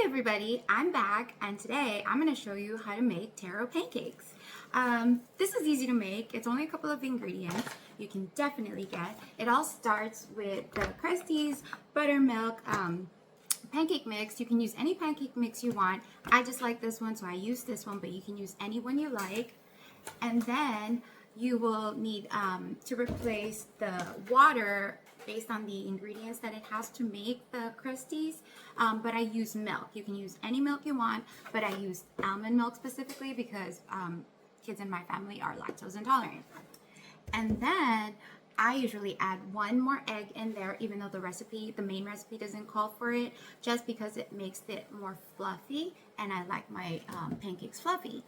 everybody, I'm back and today I'm going to show you how to make taro pancakes. This is easy to make. It's only a couple of ingredients you can definitely get. It all starts with the Krusteaz buttermilk pancake mix. You can use any pancake mix you want. I just like this one, so I use this one, but you can use any one you like. And then you will need to replace the water based on the ingredients that it has to make the Krusteaz, but I use milk. You can use any milk you want, but I use almond milk specifically because kids in my family are lactose intolerant. And then I usually add one more egg in there, even though the main recipe doesn't call for it, just because it makes it more fluffy, and I like my pancakes fluffy.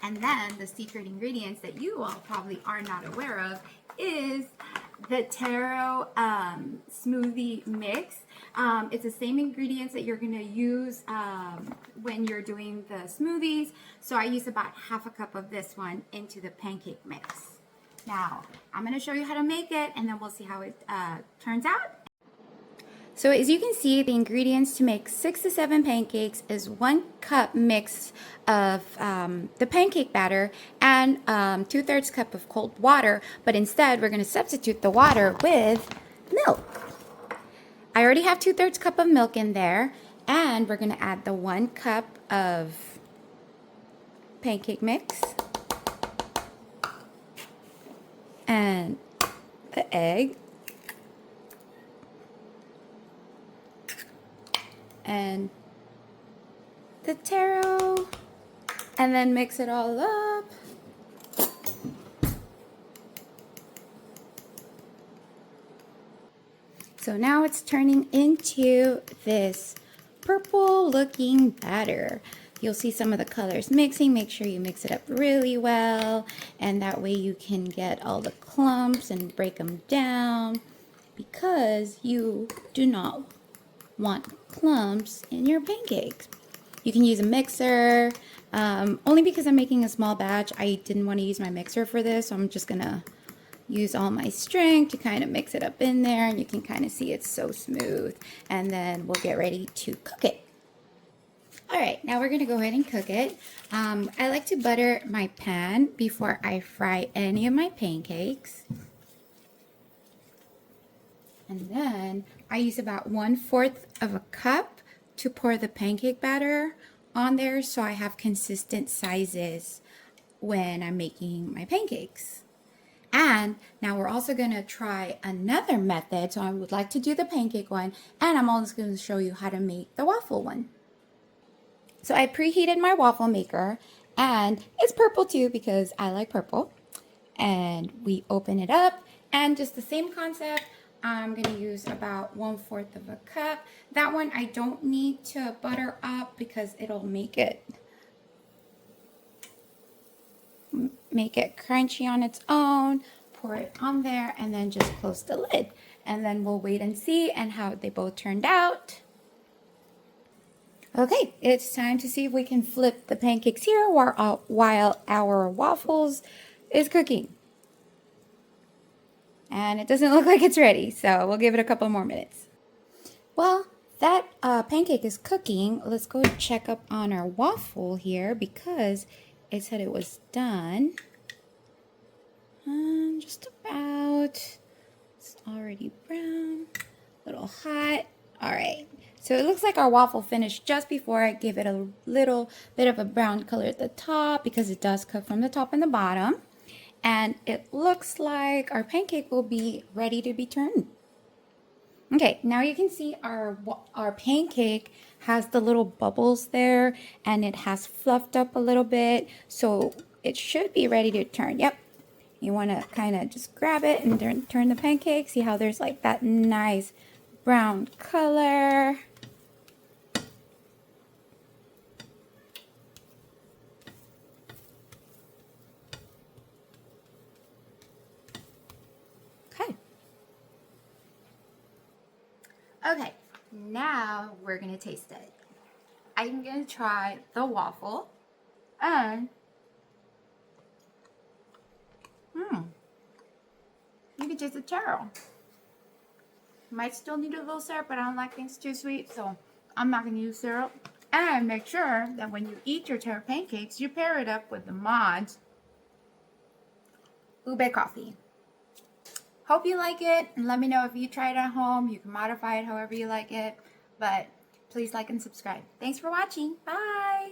And then the secret ingredients that you all probably are not aware of is the taro smoothie mix. It's the same ingredients that you're gonna use when you're doing the smoothies. So I use about half a cup of this one into the pancake mix. Now, I'm gonna show you how to make it and then we'll see how it turns out. So as you can see, the ingredients to make 6 to 7 pancakes is 1 cup mix of the pancake batter and 2/3 cup of cold water, but instead we're going to substitute the water with milk. I already have 2/3 cup of milk in there, and we're going to add the 1 cup of pancake mix and the egg. And the taro, and then mix it all up. So now it's turning into this purple looking batter. You'll see some of the colors mixing. Make sure you mix it up really well, and that way you can get all the clumps and break them down, because you do not want clumps in your pancakes. You can use a mixer. Only because I'm making a small batch, I didn't want to use my mixer for this, so I'm just gonna use all my strength to kind of mix it up in there, and you can kind of see it's so smooth. And then we'll get ready to cook it. All right, now we're gonna go ahead and cook it. I like to butter my pan before I fry any of my pancakes. And then I use about 1/4 of a cup to pour the pancake batter on there, so I have consistent sizes when I'm making my pancakes. And now we're also going to try another method. So I would like to do the pancake one, and I'm also going to show you how to make the waffle one. So I preheated my waffle maker, and it's purple too because I like purple. And we open it up, and just the same concept. I'm going to use about 1/4 of a cup. That one I don't need to butter up because it'll make it crunchy on its own. Pour it on there and then just close the lid. And then we'll wait and see and how they both turned out. Okay, it's time to see if we can flip the pancakes here while our waffles is cooking. And it doesn't look like it's ready, so we'll give it a couple more minutes. Well, that pancake is cooking. Let's go check up on our waffle here because it said it was done. Just about. It's already brown, a little hot. All right, so it looks like our waffle finished just before I give it a little bit of a brown color at the top, because it does cook from the top and the bottom. And it looks like our pancake will be ready to be turned. Okay, now you can see our pancake has the little bubbles there, and it has fluffed up a little bit, so it should be ready to turn. Yep, you want to kind of just grab it and turn the pancake. See how there's like that nice brown color. Okay, now we're going to taste it. I'm going to try the waffle, and you can taste the taro. Might still need a little syrup, but I don't like things too sweet, so I'm not going to use syrup. And make sure that when you eat your Taro Pancakes, you pair it up with the Mauds ube coffee. Hope you like it, and let me know if you try it at home. You can modify it however you like it, but please like and subscribe. Thanks for watching. Bye!